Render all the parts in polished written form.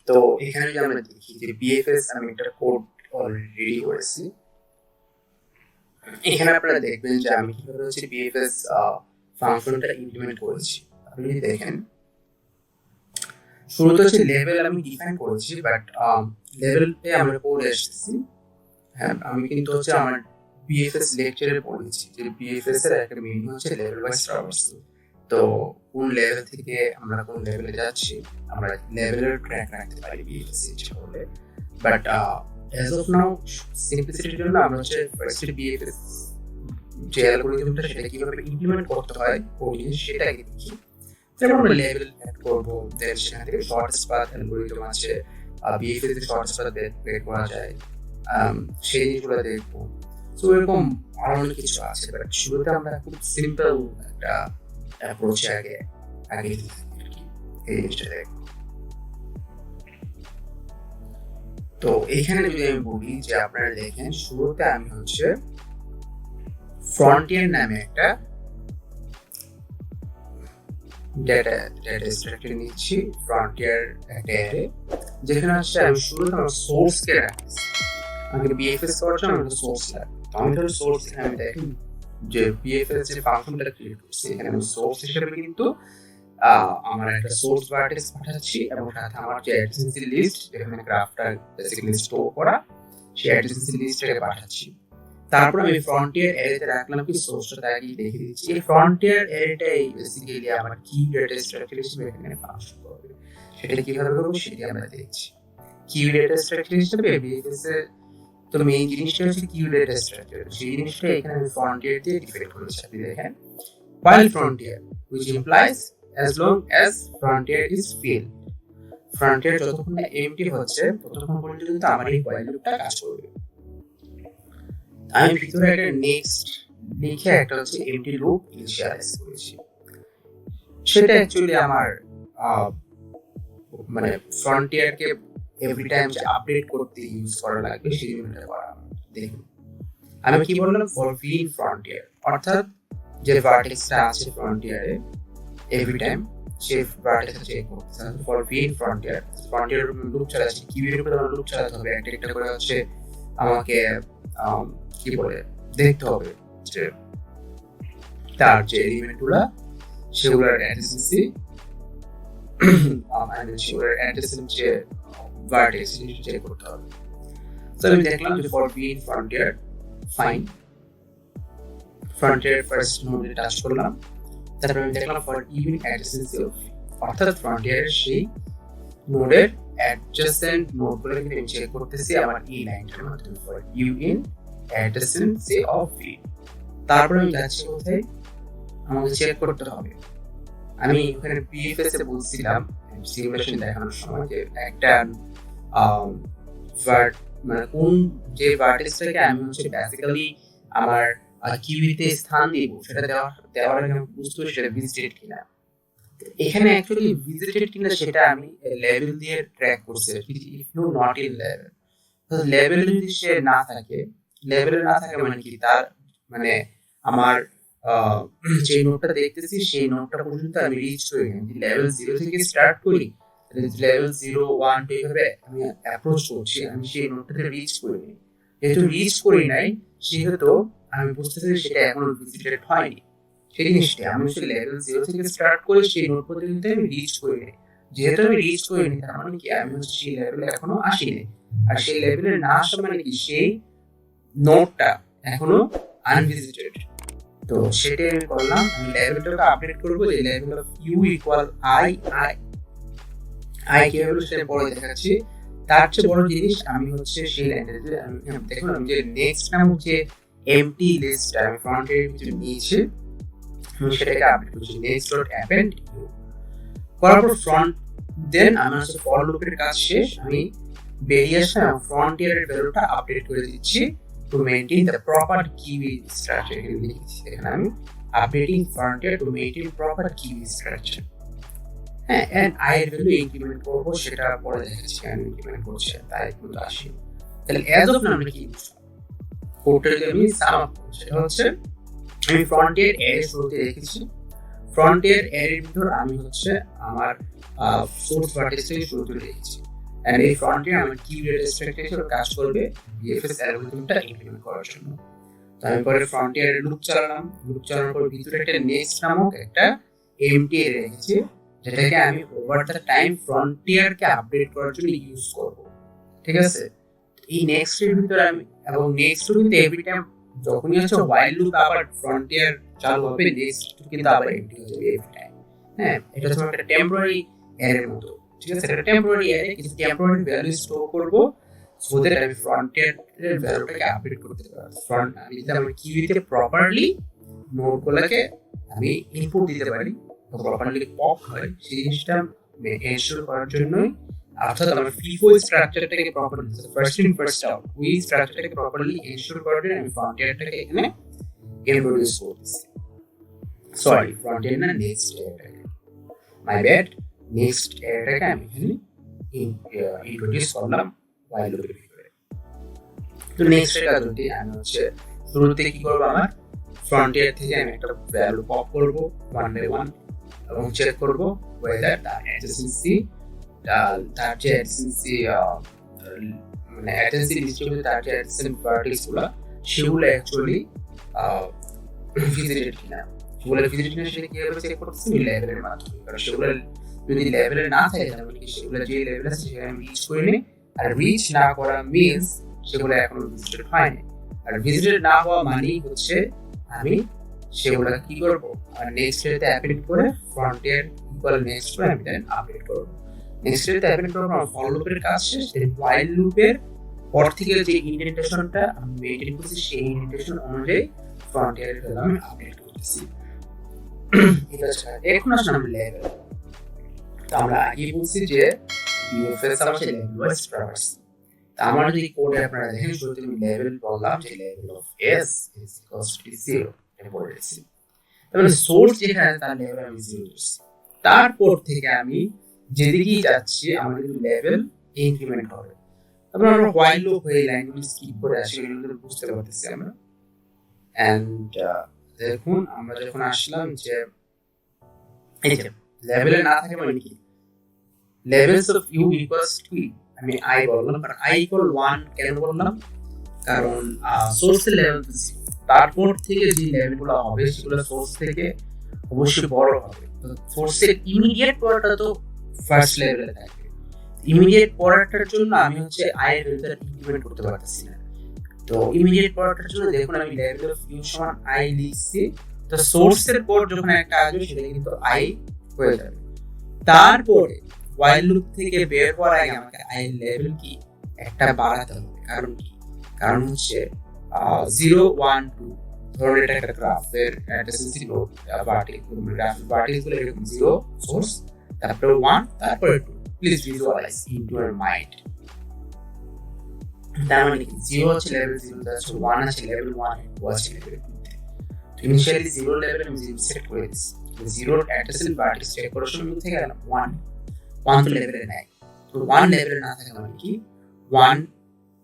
তো এখানে যদি আমরা দেখি যে বিএফএস আমি একটা কোড অলরেডি রেডি করেছি। এখানে আপনারা দেখবেন যে আমি কিভাবে হচ্ছে বিএফএস ফাংশনটা ইমপ্লিমেন্ট করেছি। আপনি যদি দেখেন শুরুতে হচ্ছে লেভেল আমি ডিফাইন করেছি, বাট লেভেলতে আমরা পড়ে এসেছি। হ্যাঁ, আমি কিন্তু হচ্ছে আমার বিএফএস লেকচারে পড়েছি যে বিএফএস এর একটা মিনিং হচ্ছে লেভেল ওয়াইজ ট্রাভার্সাল। তো কোন লেভেল থেকে আমরা কোন লেভেলে যাচ্ছি আমরা লেভেলের ট্র্যাক রাখতে পারি বিএফএস ইচ্ছা করলে। বাট অ্যাজ অফ নাও সিম্পলিসিটির জন্য আমরা হচ্ছে ফার্স্ট বিএফএস যে অ্যালগরিদমটা সেটা কিভাবে ইমপ্লিমেন্ট করতে হয় কোডিং সেটাকে দেখি। যেমন আমরা লেভেল অ্যাড করবো, দেন সেখান থেকে শর্টেস্ট পাথ অ্যালগরিদম আছে, বিএফএস এর শর্টেস্ট পাথ বের করা যায়, সেই জিনিসগুলো দেখবো। সো এরকম আরো অনেক কিছু আছে, বাট শুরুতে আমরা খুব সিম্পল একটা অ্যাপ্রোচে আগে এই জিনিসটা দেখবো। তো এইখানে যদি আমি বলি যে আপনারা দেখেন শুরুতে আমি হচ্ছে ফ্রন্টিয়ার নামে একটা ডেটা স্ট্রাকচার নিচ্ছি, ফ্রন্টিয়ার একটা অ্যারে, যেখানে হচ্ছে আমি শুরুতে আমার সোর্সকে রাখছি। আমাকে বিএফএস করার জন্য আমাকে সোর্স লাগবে। তো আমি ধরো সোর্স এখানে আমি দেখি যে বিএফএস যে ফাংশনটা ক্রিয়েট করছি এখানে আমি সোর্স হিসেবে কিন্তু আমার একটা সোর্স ভার্টেক্স পাঠাচ্ছি এবং সাথে আমার যে অ্যাডজেন্সি লিস্ট যেখানে গ্রাফটা বেসিক্যালি স্টোর করা সেই অ্যাডজেন্সি লিস্টটাকে পাঠাচ্ছি। তারপর আমি ফ্রন্টিয়ার অ্যারেতে রাখলাম কি সোর্সটা তাকে দেখে দিচ্ছি। এই ফ্রন্টিয়ার অ্যারেটাই বেসিক্যালি আমার কি ডেটা স্ট্রাকচার হিসেবে এখানে ফাংশন করবে। সেটা কিভাবে করবো সেটি আমরা দেখছি। কি ডেটা স্ট্রাকচার হিসেবে বিএফএস এর তো মেইন জিনিসটা হচ্ছে কিউ ডেটা স্ট্রাকচার। সেই জিনিসটা এখানে আমি ফ্রন্টিয়ার দিয়ে ডিফাইন করেছি। আপনি দেখেন while frontier which implies as long as frontier is filled, frontier যতক্ষণ না এমটি হচ্ছে ততক্ষণ পর্যন্ত আমার এই while লুপটা কাজ করবে। আমি ভিতরে একটা নেক্সট লিখে একটা হচ্ছে এমটি লুপ ইনিশিয়ালাইজ করেছি। সেটা অ্যাকচুয়ালি আমার মানে ফ্রন্টিয়ারকে এভরি টাইম যে আপডেট করতে ইউজ করা লাগবে সেই জন্য করা। দেখুন আমি কি বললাম, ফর ফিলিং ফ্রন্টিয়ার, অর্থাৎ যে ভার্টেক্সটা আছে ফ্রন্টিয়ারে এভরি টাইম সে ভার্টেক্সটা চেক করতে হবে। For filling frontier, frontier loop চালাচ্ছি, কিউয়ের উপরে আমার লুপ চালাতে হবে, একটা একটা করে হচ্ছে আমাকে কি বলে দেখতে হবে যে তার যে এলিমেন্টগুলো সেগুলোর অ্যাডজেন্সি সেগুলোর অ্যাডজেন্সি যে ভার্টেক্স চেক করতে হবে। তো আমি দেখলাম যে for filling frontier fine, frontier first নোডে টাচ করলাম। তারপর আমি দেখলাম ফর ইউ ইন অ্যাডজেন্সি অফ, অর্থাৎ ফ্রন্টিয়ারের সেই নোডের অ্যাডজেসেন্ট নোডগুলো কিন্তু আমি চেক করতেছি আমার এই লাইনটার মাধ্যমে, for U in adjacency of V. তারপর আমি যাচ্ছি কোথায়, আমাকে চেক করতে হবে। আমি ওখানে বিএফএস এ বলছিলাম সিমুলেশন দেখানোর সময় যে একটা মানে কোন যে ভার্টেক্সটাকে আমি হচ্ছে বেসিক্যালি আমার কিউইতে স্থান দিব সেটা দেওয়ার আগে আমি বুঝতে হবে সেটা ভিজিটেড কিনা। এখানে অ্যাকচুয়ালি ভিজিটেড কিনা সেটা আমি লেভেল দিয়ে ট্র্যাক করছি। If you not in level, level যদি সে না থাকে, লেভেলে না থাকে মানে কি, তার মানে আমার যে নোটটা দেখতেছি সেই নোটটা পর্যন্ত আমি রিচ করি না। লেভেল 0 থেকে স্টার্ট করি, লেভেল 0 1 2 এভাবে আমি অ্যাপ্রোচ করছি, আমি সেই নোটটাতে রিচ করিনি। যেহেতু রিচ করি নাই সেহেতু আমি বুঝতেছি সেটা এখনো ভিজিটেড হয়নি। সেই জিনিসটা আমি হচ্ছে লেভেল 0 থেকে স্টার্ট করে সেই নোট পর্যন্ত আমি রিচ করিনি। যেহেতু আমি রিচ করিনি তার মানে কি আমি হচ্ছে সেই লেভেলে এখনো আসিনি। আর সেই লেভেলে না আসা মানে কি সেই নোটটা এখনো আনভিজিটেড। তো সেটাই আমি করলাম, আমি লেভেলটাকে আপডেট করবো যে level of U equal I. কি হলো সেটা পরে দেখাচ্ছি। তার চেয়ে বড় জিনিস আমি হচ্ছে সেই লাইনটাতে আমি দেখুন আমি যে নেক্সট নামক যে এমটি লিস্টটা আমি ফ্রন্ট এর ভিতরে নিয়েছি আমি সেটাকে আপডেট করছি নেক্সট ডট অ্যাপেন্ড করার পর ফ্রন্ট, দেন আমার হচ্ছে ফর লুপের কাজ শেষ। আমি বেরিয়ে আসে ফ্রন্ট এর ভ্যালুটা আপডেট করে দিচ্ছি to maintain the proper kiwi structure. এখানে আমি updating frontier to maintain proper kiwi structure. হ্যাঁ, এন্ড আই এর ভ্যালু ইনক্রিমেন্ট করব সেটা পরে দেখাচ্ছি আমি ইনক্রিমেন্ট করছি, তাই কিন্তু আসি। তাহলে এজ অফ নাও আমরা কি কোডটা যদি আমি সাম আপ করি সেটা হচ্ছে আমি ফ্রন্টিয়ার অ্যারে শুরুতে রেখেছি। ফ্রন্টিয়ার অ্যারের ভিতর আমি হচ্ছে আমার সোর্স ভার্টেক্সটাকে শুরুতে রেখেছি এন্ড এই ফ্রন্টিয়ার আমার কি ডেটা স্ট্রাকচার হিসেবে কাজ করবে বিএফএস অ্যালগরিদমটা ইমপ্লিমেন্ট করার জন্য। তো আমি পরে ফ্রন্টিয়ারে লুপ চালালাম, লুপ চালানোর পর ভিতরে একটা নেক্সট নামক একটা এমটি রেখেছি, যেটাকে আমি ওভার দ্য টাইম ফ্রন্টিয়ারকে আপডেট করার জন্য ইউজ করব। ঠিক আছে, এই নেক্সট এর ভিতরে আমি এবং নেক্সট কিন্তু এভরি টাইম যখনই হচ্ছে while লুপ আবার ফ্রন্টিয়ার চালু হবে, নেক্সট কিন্তু আবার এমটি হয়ে যাবে এভরি টাইম। হ্যাঁ, এটা হচ্ছে একটা টেম্পোরারি অ্যারের মতো। ঠিক আছে, এটা টেম্পোরারি অ্যারে, কিছু টেম্পোরারি ভ্যালু স্টোর করব সো দ্যাট আমি ফ্রন্টিয়ারের ভ্যালুটাকে আপডেট করতে পারবো। আমি যদি আমার কিউতে প্রপারলি নোডগুলোকে আমি ইনপুট দিতে পারি, প্রপারলি পপ হয়, সেই জিনিসটা এনশিওর করার জন্যই, অর্থাৎ আমার ফিফো স্ট্রাকচারটাকে properly first in first out ওই স্ট্রাকচারটাকে প্রপারলি এনশিওর করার জন্য আমি ফ্রন্টিয়ারটাকে এখানে ইন্ট্রোডিউস করতেছি। সরি, ফ্রন্টিয়ার না, নেক্সট এটাকে, মাই ব্যাড, নেক্সট এটাকে আমি এখানে ইন্ট্রোডিউস করলাম while লুপের ভিতরে। তো নেক্সট এটা যদি আমি হচ্ছে শুরুতে কি করবো, আমার ফ্রন্টিয়ার থেকে আমি একটা ভ্যালু পপ করবো 1 by 1 এবং চেক করবো whether তার adjacency তার যে adjacency মানে adjacency ডিস্ট্রিবিউশন তার যে adjacent vertex গুলো সেগুলো অ্যাকচুয়ালি ভিজিটেড কিনা, সেগুলো ভিজিটেড কিনা সেটা কিভাবে চেক করতেছি লেভেলের মাধ্যমে। কারণ সেগুলো যদি লেভেলে না থাকে তাহলে কি সেগুলো যে লেভেল আছে সেখানে আমি রিচ করিনি, আর রিচ না করা মিনস সেগুলো এখনো ভিজিটেড হয়নি। আর ভিজিটেড না হওয়া মানেই হচ্ছে আমি সেগুলো কি করবো, আর নেক্সট এতে অ্যাপডেট করে ফ্রন্টিয়ার ইকুয়াল নেক্সট করে আমি দেন আপডেট করবো। নেক্সট এতে অ্যাপডেট করবো আমার ফর লুপের কাজ শেষ। while লুপের পর থেকে যে ইন্ডেন্টেশনটা আমি মেইনটেইন করছি সেই ইন্ডেন্টেশন অনুযায়ী ফ্রন্টিয়ারের ভ্যালু আমি আপডেট করতেছি। এটা ছাড়া এখন আসলে আমরা লেভেল, তো আমরা আগে বলছি যে বিএফএস আমার সেই লেভেল ওয়াইজ ট্রাভার্স। আমার যদি কোডে আপনারা দেখেন শুরুতে আমি লেভেল বললাম যে level of S is equals to 0 এটা বলে দিয়েছি। তাহলে সোর্স যেখানে তার লেভেল আমি 0 দিচ্ছি, তারপর থেকে আমি যেদিকেই যাচ্ছি আমার কিন্তু লেভেল ইনক্রিমেন্ট হবে। তারপর আমরা while লুপ হয়ে লাইনগুলো স্কিপ করে আসি, এগুলো বুঝতে পারতেছি আমরা। এন্ড দেখুন আমরা যখন আসলাম যে এই যে লেভেলে না থাকে মানে কি, levels of u equals to আমি i বললাম, কারণ i equal 1 কেন বললাম, কারণ সোর্সের লেভেল, তারপর থেকে যে লেভেলগুলো হবে সেগুলো সোর্স থেকে অবশ্যই বড় হবে। তো সোর্সের ইমিডিয়েট পড়াটা তো ফার্স্ট লেভেলে থাকবে, ইমিডিয়েট পড়াটার জন্য আমি হচ্ছে i এর ভেতরে ইমপ্লিমেন্ট করতে পারতেছি না। তো ইমিডিয়েট পড়াটার জন্য দেখুন আমি লেভেল অফ u সমান i লিখছি, তো সোর্সের পর যখন একটা আসবে সেটা কিন্তু i হয়ে যাবে। তারপরে while লুপ থেকে বের হওয়ার আগে আমাকে i লেভেল কি একটা বাড়াতে হবে। কারণ কি, কারণ হচ্ছে 0 1 2 ধরুন এটা একটা গ্রাফের অ্যাডজেন্সি নোড ভার্টিক্যাল গুলো এরকম 0 সোর্স, তারপরে 1, তারপরে 2। Please visualise in your mind. তার মানে কি 0 হচ্ছে লেভেল 0, তারপর 1 আছে লেভেল 1, 2 আছে লেভেল 2। তো ইনিশিয়ালি 0 লেভেল আমি 0 সেট করে দিচ্ছি, 0 অ্যাডজেন্সি ভার্টিক্যাল চেক করার সময় থেকে গেলাম 1 তো লেভেলে নাই। তো 1 লেভেলে না থাকে মানে কি 1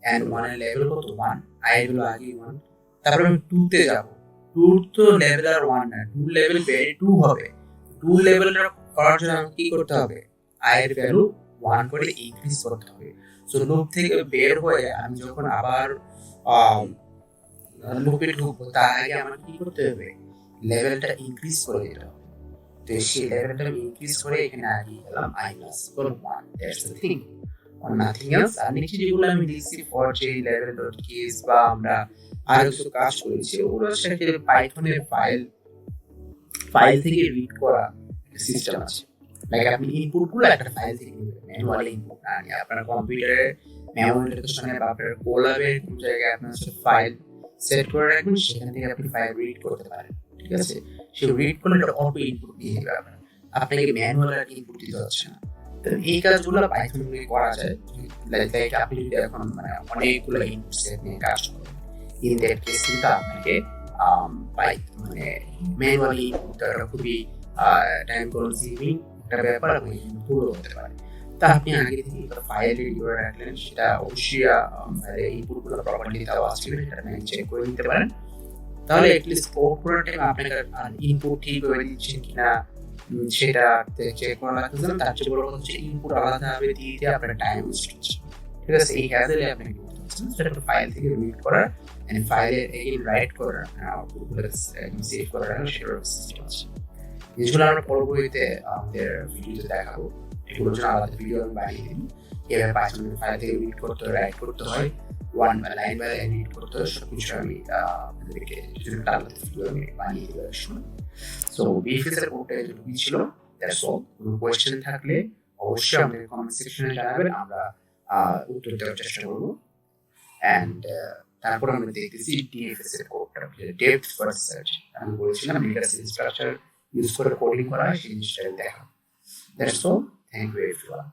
and 1 এর লেভেল কত 1, i গুলো আগে 1, তারপর আমি 2 তে যাব। 2 তো লেভেল আর 1 না, 2 লেভেল বেড়ে 2 হবে। 2 লেভেলটা করার জন্য আমাকে কি করতে হবে, i এর ভ্যালু 1 করে ইনক্রিজ করতে হবে। সো লুপ থেকে বের হয়ে আমি যখন আবার লুপে ঢুকবো তার আগে আমার কি করতে হবে, লেভেলটা ইনক্রিজ করে দিতে হবে। তো সেই লেভেলটা আমি ইনক্রিজ করে এখানে আগে গেলাম i plus 1, that's the thing or nothing else। আর নিচে যেগুলো আমি লিখছি ফর যে লেভেল ডট কেস বা আমরা আরো কিছু কাজ করেছি ওগুলো সাথে পাইথনের ফাইল থেকে রিড করা সিস্টেম আছে। লাইক আপনি ইনপুট গুলো একটা ফাইল থেকে নেবেন, ম্যানুয়ালি ইনপুট না নিয়ে আপনার কম্পিউটারে মেমোরি লোকেশনে বা আপনার কোলাবে কোন জায়গায় আপনার ফাইল সেট করে রাখবেন, সেখান থেকে আপনি ফাইল রিড করতে পারেন। ঠিক আছে, সেই রিড করলে এটা অটো ইনপুট দিয়ে দেবে আপনাকে ম্যানুয়াল আর ইনপুট দিতে হচ্ছে না। তো এই কাজগুলো পাইথন দিয়ে করা যায়। লাইক আপনি যদি এখন মানে অনেকগুলো ইনপুট সেট নিয়ে কাজ করেন, ইন দ্যাট কেস কিন্তু আপনাকে মানে ম্যানুয়ালি ইনপুটটা খুবই টাইম কনজিউমিং একটা ব্যাপার এবং পুরো হতে পারে। তা আপনি আগে থেকে একটা ফাইল রেডি করে রাখলেন, সেটা অবশ্যই ইনপুটগুলো প্রপারলি দেওয়া আছে কিনা সেটা আপনি চেক করে নিতে পারেন। তাহলে অ্যাটলিস্ট কোড করার টাইম আপনাকে ইনপুট ঠিক করে দিচ্ছেন কিনা সেটা চেক করা লাগতেছে না। তার চেয়ে বড় কথা হচ্ছে ইনপুট আলাদাভাবে দিয়ে দিয়ে আপনার টাইম ওয়েস্ট হচ্ছে। ঠিক আছে, এই হ্যাজেলে আপনি কি করতে পারছেন, সেটা একটা ফাইল থেকে রিড করার এন্ড ফাইলে এগেইন রাইট করার আউটপুটগুলো সেভ করার সেটার সিস্টেম আছে। জিনিসগুলো আমরা পরবর্তীতে আমাদের ভিডিওতে দেখাবো। এগুলোর জন্য আলাদা ভিডিও আমি বানিয়ে দিই, কিভাবে পাইথন ফাইল থেকে রিড করতে হয়, রাইট করতে হয়, one by line by line read করতে হয়, সবকিছু আমি আপনাদেরকে একটা আলাদা ভিডিও আমি বানিয়ে দেবো এক সময়। সো বিএফএস এর কোডটা এতটুকুই ছিল। That's all. কোনো কোয়েশ্চেন থাকলে অবশ্যই আমাদের কমেন্ট সেকশনে জানাবেন, আমরা উত্তর দেওয়ার চেষ্টা করবো। অ্যান্ড তারপর আমরা দেখতেছি ডিএফএস এর কোডটা, ডেপথ ফার্স্ট সার্চ আমি বলেছিলাম ডেটা স্ট্রাকচার ইউজ করে কোডিং করা হয়, সেই জিনিসটা দেখা। That's all. Thank you everyone.